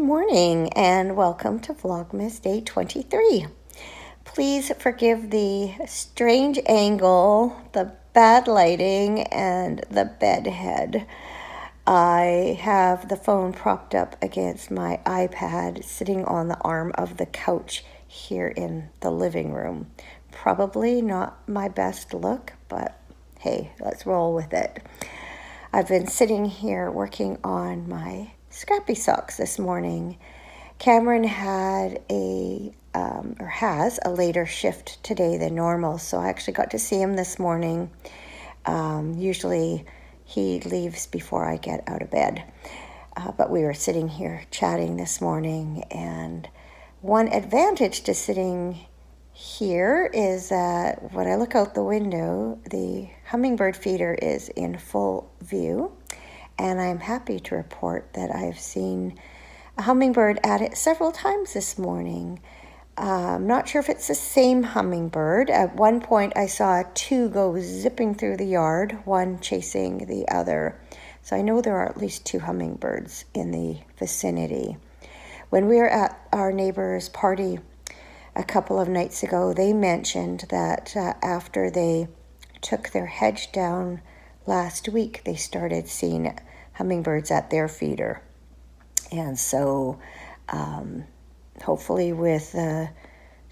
morning and welcome to Vlogmas Day 23. Please forgive the strange angle, the bad lighting, and the bed head. I have the phone propped up against my iPad sitting on the arm of the couch here in the living room. Probably not my best look, but hey, let's roll with it. I've been sitting here working on my scrappy socks this morning. Cameron had has a later shift today than normal, so I actually got to see him this morning. Usually he leaves before I get out of bed, but we were sitting here chatting this morning, and one advantage to sitting here is that when I look out the window, the hummingbird feeder is in full view, and I'm happy to report that I've seen a hummingbird at it several times this morning. I'm not sure if it's the same hummingbird. At one point I saw two go zipping through the yard, one chasing the other. So I know there are at least two hummingbirds in the vicinity. When we were at our neighbor's party a couple of nights ago, they mentioned that after they took their hedge down last week, they started seeing hummingbirds at their feeder. And so hopefully with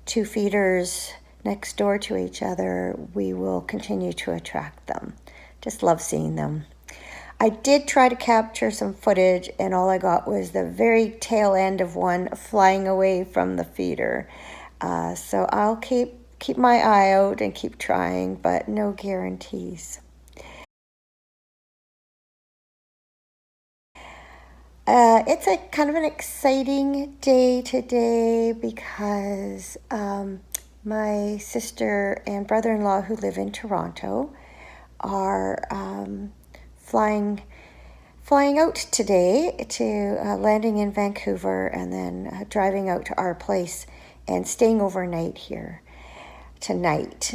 two feeders next door to each other, we will continue to attract them. Just love seeing them. I did try to capture some footage, and all I got was the very tail end of one flying away from the feeder. So I'll keep my eye out and keep trying, but no guarantees. It's a kind of an exciting day today because my sister and brother-in-law who live in Toronto are flying out today to landing in Vancouver and then driving out to our place and staying overnight here tonight.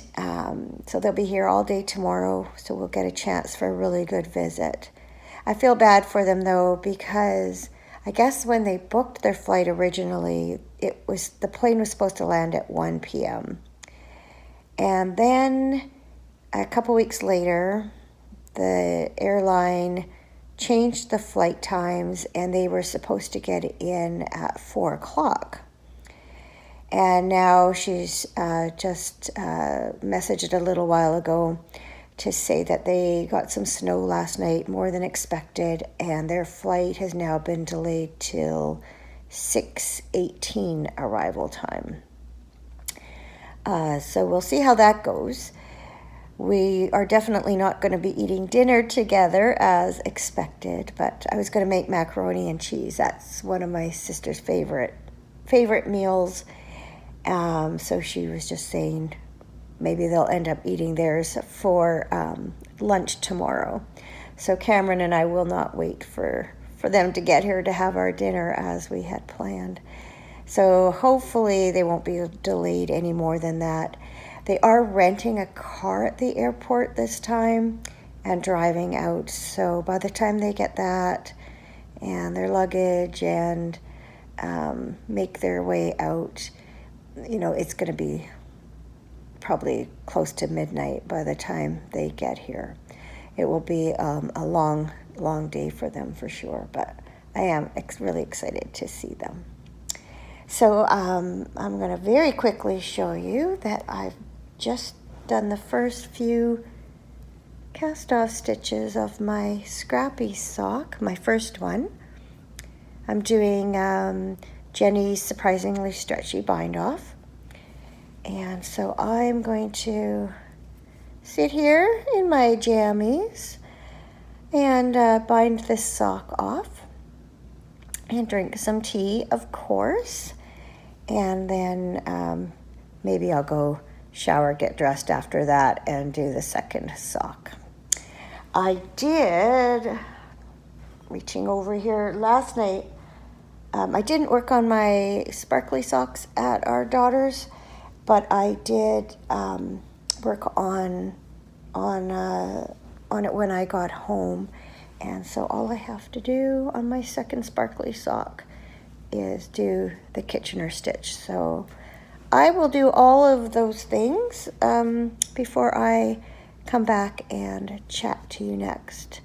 So they'll be here all day tomorrow, so we'll get a chance for a really good visit. I feel bad for them though, because I guess when they booked their flight originally, the plane was supposed to land at 1 p.m. And then a couple weeks later, the airline changed the flight times and they were supposed to get in at 4 o'clock. And now she's just messaged a little while ago to say that they got some snow last night, more than expected, and their flight has now been delayed till 6:18 arrival time. So we'll see how that goes. We are definitely not going to be eating dinner together as expected, but I was going to make macaroni and cheese. That's one of my sister's favorite meals. So she was just saying maybe they'll end up eating theirs for lunch tomorrow. So Cameron and I will not wait for them to get here to have our dinner as we had planned. So hopefully they won't be delayed any more than that. They are renting a car at the airport this time and driving out. So by the time they get that and their luggage and make their way out, it's going to be probably close to midnight by the time they get here. It will be a long day for them for sure, but I am really excited to see them. So I'm going to very quickly show you that I've just done the first few cast-off stitches of my scrappy sock, my first one. I'm doing Jenny's surprisingly stretchy bind-off. And so I'm going to sit here in my jammies and bind this sock off and drink some tea, of course. And then maybe I'll go shower, get dressed after that, and do the second sock. I did, reaching over here last night, I didn't work on my sparkly socks at our daughter's, but I did work on it when I got home. And so all I have to do on my second sparkly sock is do the Kitchener stitch. So I will do all of those things before I come back and chat to you next.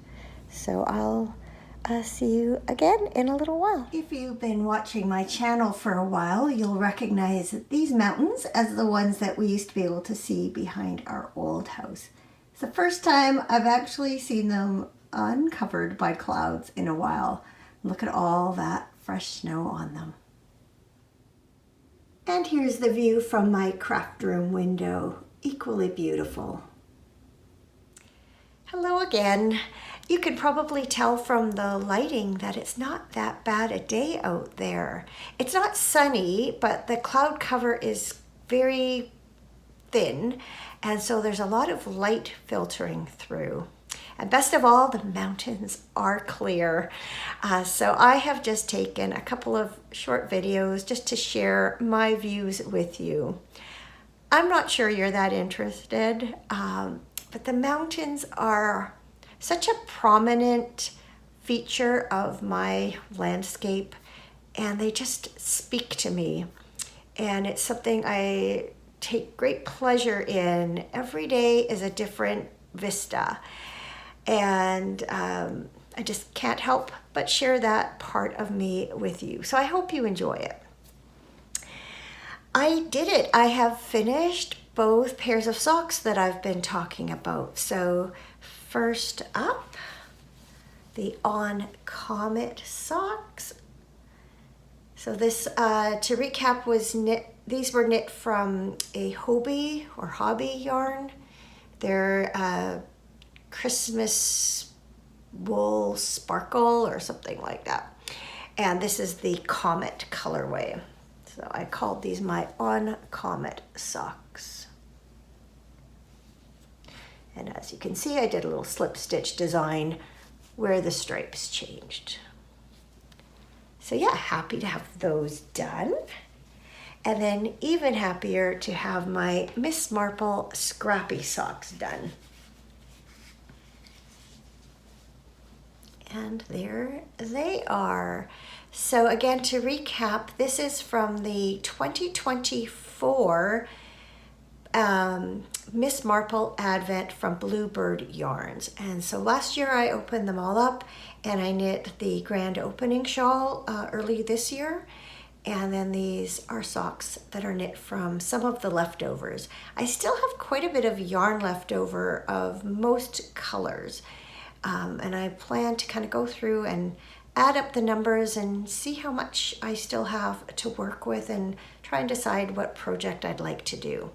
So I'll see you again in a little while. If you've been watching my channel for a while, you'll recognize these mountains as the ones that we used to be able to see behind our old house. It's the first time I've actually seen them uncovered by clouds in a while. Look at all that fresh snow on them. And here's the view from my craft room window, equally beautiful. Hello again. You can probably tell from the lighting that it's not that bad a day out there. It's not sunny, but the cloud cover is very thin, and so there's a lot of light filtering through. And best of all, the mountains are clear. So I have just taken a couple of short videos just to share my views with you. I'm not sure you're that interested, but the mountains are such a prominent feature of my landscape, and they just speak to me. And it's something I take great pleasure in. Every day is a different vista. And I just can't help but share that part of me with you. So I hope you enjoy it. I did it. I have finished both pairs of socks that I've been talking about. So first up, the On Comet socks. So this, to recap, was knit. These were knit from a hobby yarn. They're Christmas wool sparkle or something like that. And this is the Comet colorway. So I called these my On Comet socks. And as you can see, I did a little slip stitch design where the stripes changed. So yeah, happy to have those done. And then even happier to have my Miss Marple scrappy socks done. And there they are. So again, to recap, this is from the 2024 Miss Marple Advent from Bluebird Yarns. And so last year I opened them all up and I knit the grand opening shawl early this year. And then these are socks that are knit from some of the leftovers. I still have quite a bit of yarn left over of most colors. And I plan to kind of go through and add up the numbers and see how much I still have to work with and try and decide what project I'd like to do.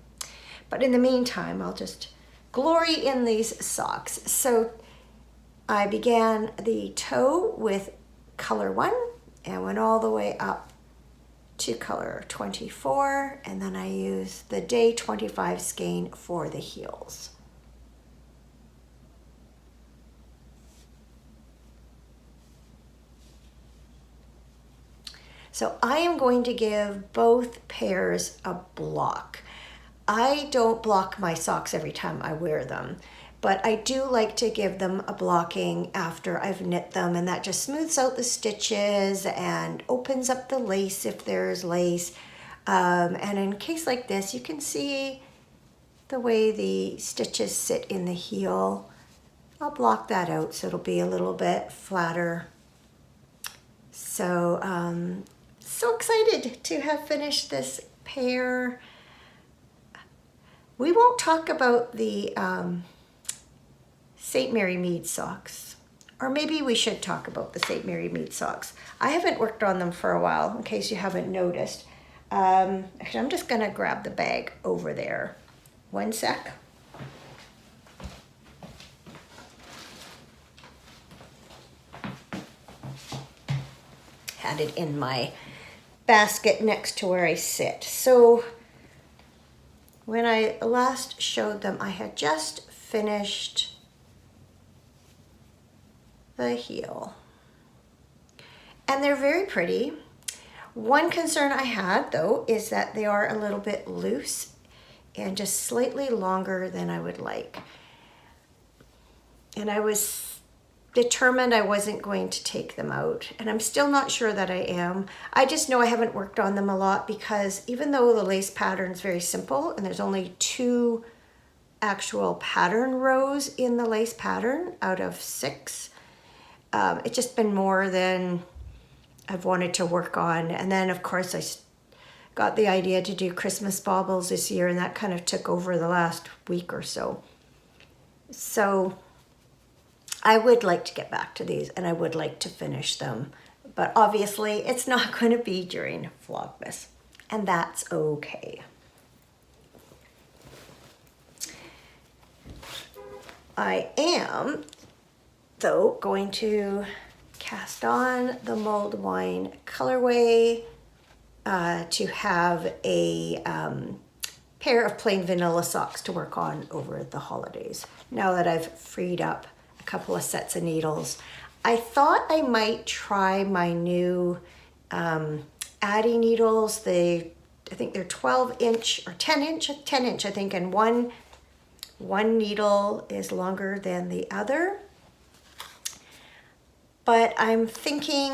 But in the meantime, I'll just glory in these socks. So I began the toe with color 1 and went all the way up to color 24, and then I used the day 25 skein for the heels. So I am going to give both pairs a block. I don't block my socks every time I wear them, but I do like to give them a blocking after I've knit them, and that just smooths out the stitches and opens up the lace if there's lace. And in a case like this, you can see the way the stitches sit in the heel. I'll block that out so it'll be a little bit flatter. So, so excited to have finished this pair. We won't talk about the St. Mary Mead socks, or maybe we should talk about the St. Mary Mead socks. I haven't worked on them for a while, in case you haven't noticed. Actually, I'm just gonna grab the bag over there. One sec. Had it in my basket next to where I sit. So when I last showed them, I had just finished the heel. And they're very pretty. One concern I had, though, is that they are a little bit loose and just slightly longer than I would like. And I was determined I wasn't going to take them out, and I'm still not sure that I am. I just know I haven't worked on them a lot because even though the lace pattern is very simple and there's only 2 actual pattern rows in the lace pattern out of 6, it's just been more than I've wanted to work on. And then of course I got the idea to do Christmas baubles this year, and that kind of took over the last week or so. So I would like to get back to these, and I would like to finish them, but obviously it's not going to be during Vlogmas, and that's okay. I am, though, going to cast on the mulled wine colorway to have a pair of plain vanilla socks to work on over the holidays. Now that I've freed up a couple of sets of needles, I thought I might try my new Addy needles. I think they're 12-inch or 10-inch, 10-inch I think, and one needle is longer than the other. But I'm thinking,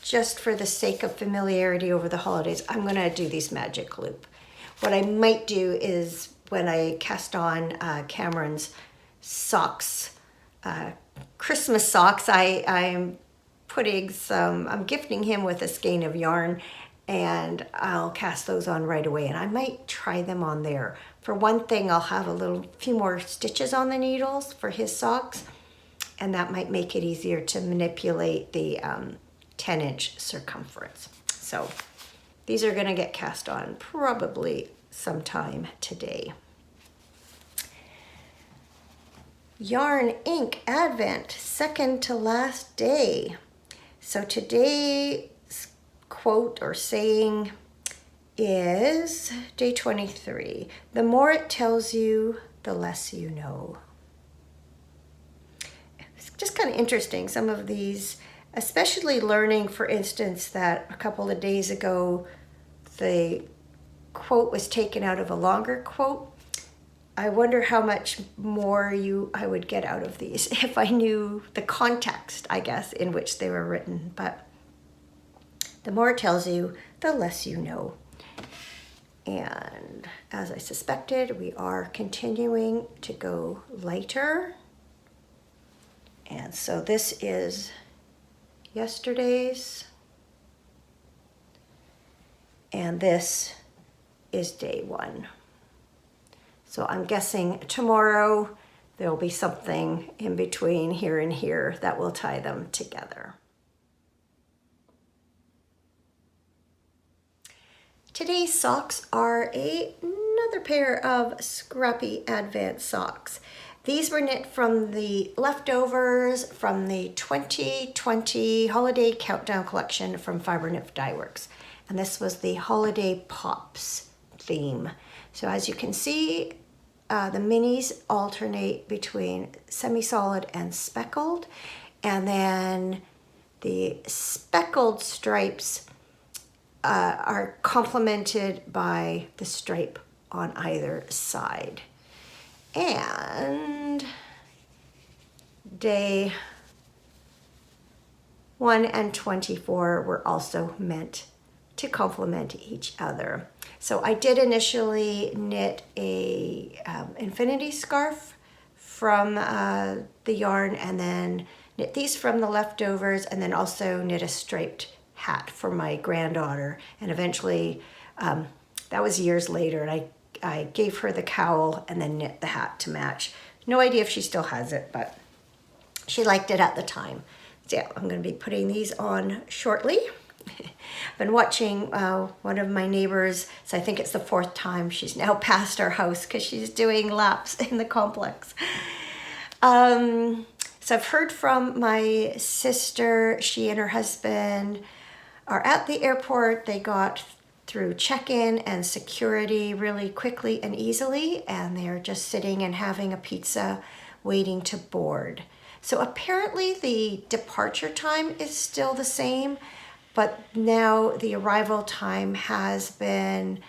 just for the sake of familiarity over the holidays, I'm gonna do these magic loop. What I might do is when I cast on Cameron's socks, Christmas socks, I'm gifting him with a skein of yarn, and I'll cast those on right away, and I might try them on there. For one thing, I'll have a few more stitches on the needles for his socks, and that might make it easier to manipulate the 10-inch circumference. So these are gonna get cast on probably sometime today. Yarn Ink Advent, second to last day. So today's quote or saying is day 23. The more it tells you, the less you know. It's just kind of interesting, some of these, especially learning, for instance, that a couple of days ago the quote was taken out of a longer quote. I wonder how much more I would get out of these if I knew the context, I guess, in which they were written. But the more it tells you, the less you know. And as I suspected, we are continuing to go lighter. And so this is yesterday's, and this is day 1. So I'm guessing tomorrow there'll be something in between here and here that will tie them together. Today's socks are another pair of scrappy Advent socks. These were knit from the leftovers from the 2020 Holiday Countdown collection from Fiber Nymph Dye Works. And this was the Holiday Pops theme. So as you can see, the minis alternate between semi-solid and speckled. And then the speckled stripes are complemented by the stripe on either side. And day 1 and 24 were also meant to complement each other. So I did initially knit a infinity scarf from the yarn, and then knit these from the leftovers, and then also knit a striped hat for my granddaughter. And eventually, that was years later, and I gave her the cowl and then knit the hat to match. No idea if she still has it, but she liked it at the time. So yeah, I'm going to be putting these on shortly. I've been watching one of my neighbors, so I think it's the 4th time she's now passed our house because she's doing laps in the complex. So I've heard from my sister. She and her husband are at the airport. They got through check-in and security really quickly and easily, and they're just sitting and having a pizza waiting to board. So apparently the departure time is still the same, but now the arrival time has been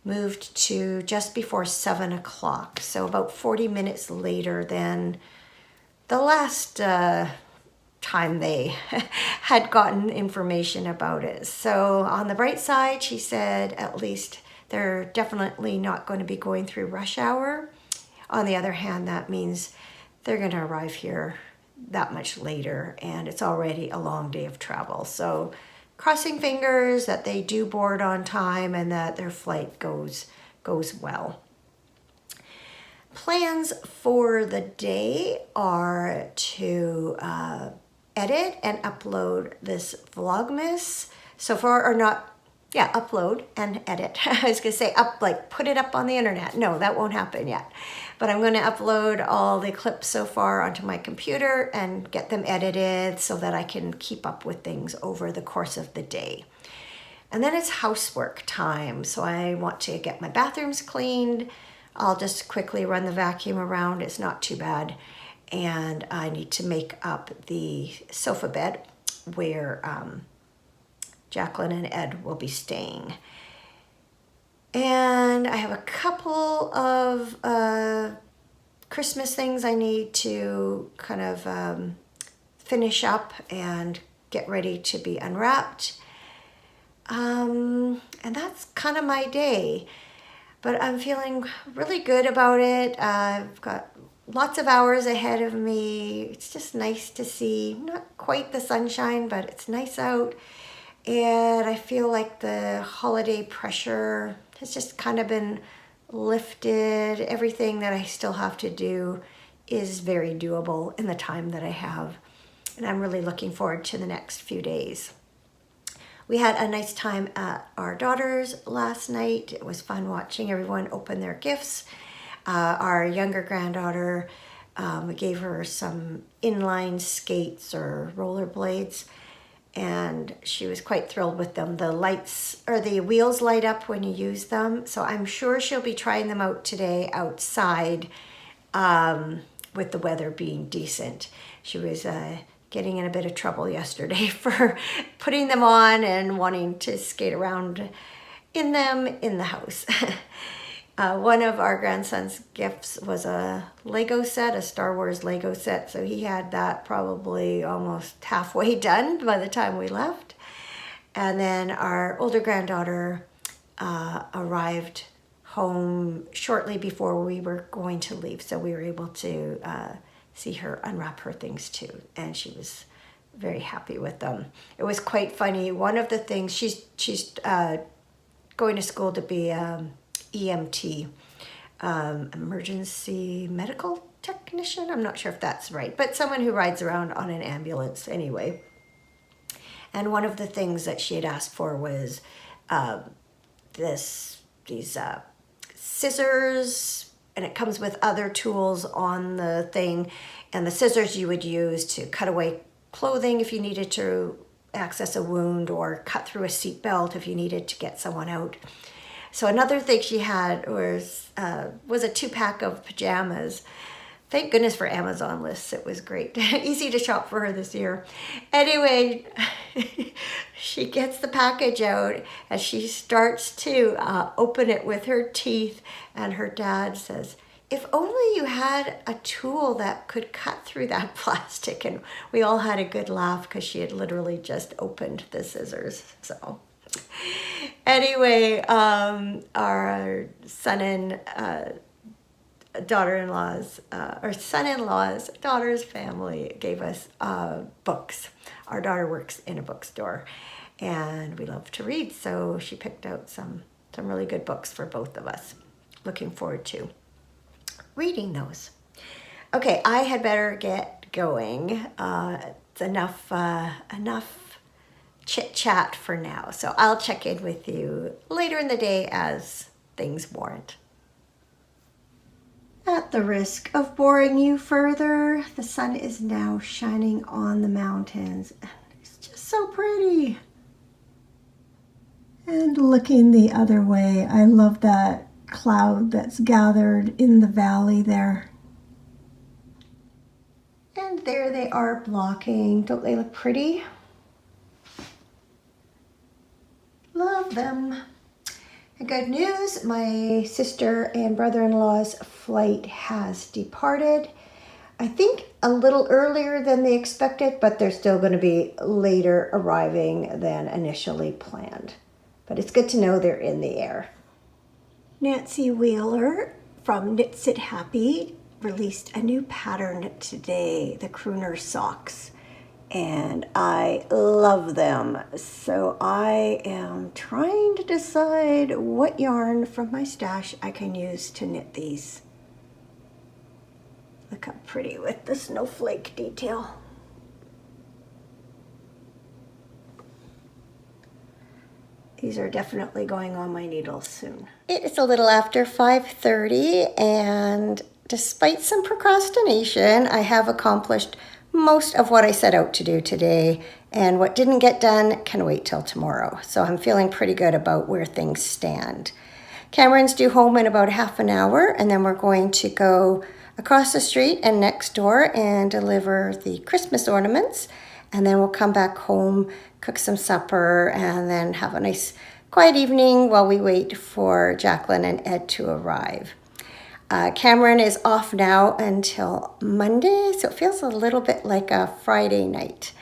moved to just before 7 o'clock. So about 40 minutes later than the last time they had gotten information about it. So on the bright side, she said at least they're definitely not going to be going through rush hour. On the other hand, that means they're going to arrive here that much later, and it's already a long day of travel. So crossing fingers that they do board on time and that their flight goes well. Plans for the day are to edit and upload this Vlogmas. So far, or not, yeah, upload and edit. I was gonna say put it up on the internet. No, that won't happen yet. But I'm gonna upload all the clips so far onto my computer and get them edited so that I can keep up with things over the course of the day. And then it's housework time. So I want to get my bathrooms cleaned. I'll just quickly run the vacuum around. It's not too bad. And I need to make up the sofa bed where Jacqueline and Ed will be staying. And I have a couple of Christmas things I need to kind of finish up and get ready to be unwrapped. And that's kind of my day. But I'm feeling really good about it. I've got lots of hours ahead of me. It's just nice to see, not quite the sunshine, but it's nice out. And I feel like the holiday pressure has just kind of been lifted. Everything that I still have to do is very doable in the time that I have. And I'm really looking forward to the next few days. We had a nice time at our daughter's last night. It was fun watching everyone open their gifts. Our younger granddaughter, we gave her some inline skates or rollerblades, and she was quite thrilled with them. The lights, or the wheels, light up when you use them. So I'm sure she'll be trying them out today outside with the weather being decent. She was getting in a bit of trouble yesterday for putting them on and wanting to skate around in them in the house. One of our grandson's gifts was a Lego set, a Star Wars Lego set. So he had that probably almost halfway done by the time we left. And then our older granddaughter arrived home shortly before we were going to leave. So we were able to see her unwrap her things too. And she was very happy with them. It was quite funny. One of the things, she's going to school to be EMT, emergency medical technician. I'm not sure if that's right, but someone who rides around on an ambulance anyway. And one of the things that she had asked for was these scissors, and it comes with other tools on the thing. And the scissors you would use to cut away clothing if you needed to access a wound, or cut through a seatbelt if you needed to get someone out. So another thing she had was a 2-pack of pajamas. Thank goodness for Amazon lists. It was great. Easy to shop for her this year. Anyway, she gets the package out as she starts to open it with her teeth, and her dad says, "If only you had a tool that could cut through that plastic." And we all had a good laugh because she had literally just opened the scissors. So anyway, our son and daughter-in-law's, or son-in-law's daughter's family gave us books. Our daughter works in a bookstore, and we love to read, so she picked out some really good books for both of us. Looking forward to reading those. Okay, I had better get going. It's enough chit-chat for now, so I'll check in with you later in the day as things warrant. At the risk of boring you further, the sun is now shining on the mountains. It's just so pretty. And looking the other way, I love that cloud that's gathered in the valley there. And there they are blocking. Don't they look pretty? Love them. And good news, my sister and brother-in-law's flight has departed. I think a little earlier than they expected, but they're still going to be later arriving than initially planned. But it's good to know they're in the air. Nancy Wheeler from Knits It Happy released a new pattern today, the Crooner Socks. And I love them. So I am trying to decide what yarn from my stash I can use to knit these. Look how pretty with the snowflake detail. These are definitely going on my needles soon. It's a little after 5:30, and despite some procrastination, I have accomplished most of what I set out to do today, and what didn't get done can wait till tomorrow. So I'm feeling pretty good about where things stand. Cameron's due home in about half an hour, and then we're going to go across the street and next door and deliver the Christmas ornaments. And then we'll come back home, cook some supper, and then have a nice quiet evening while we wait for Jacqueline and Ed to arrive. Cameron is off now until Monday, so it feels a little bit like a Friday night.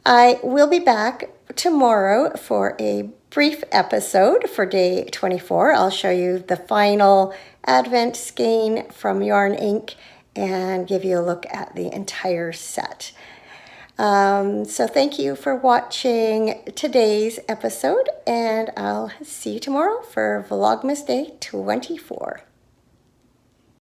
I will be back tomorrow for a brief episode for day 24. I'll show you the final Advent skein from Yarn Inc. and give you a look at the entire set. So thank you for watching today's episode, and I'll see you tomorrow for Vlogmas Day 24.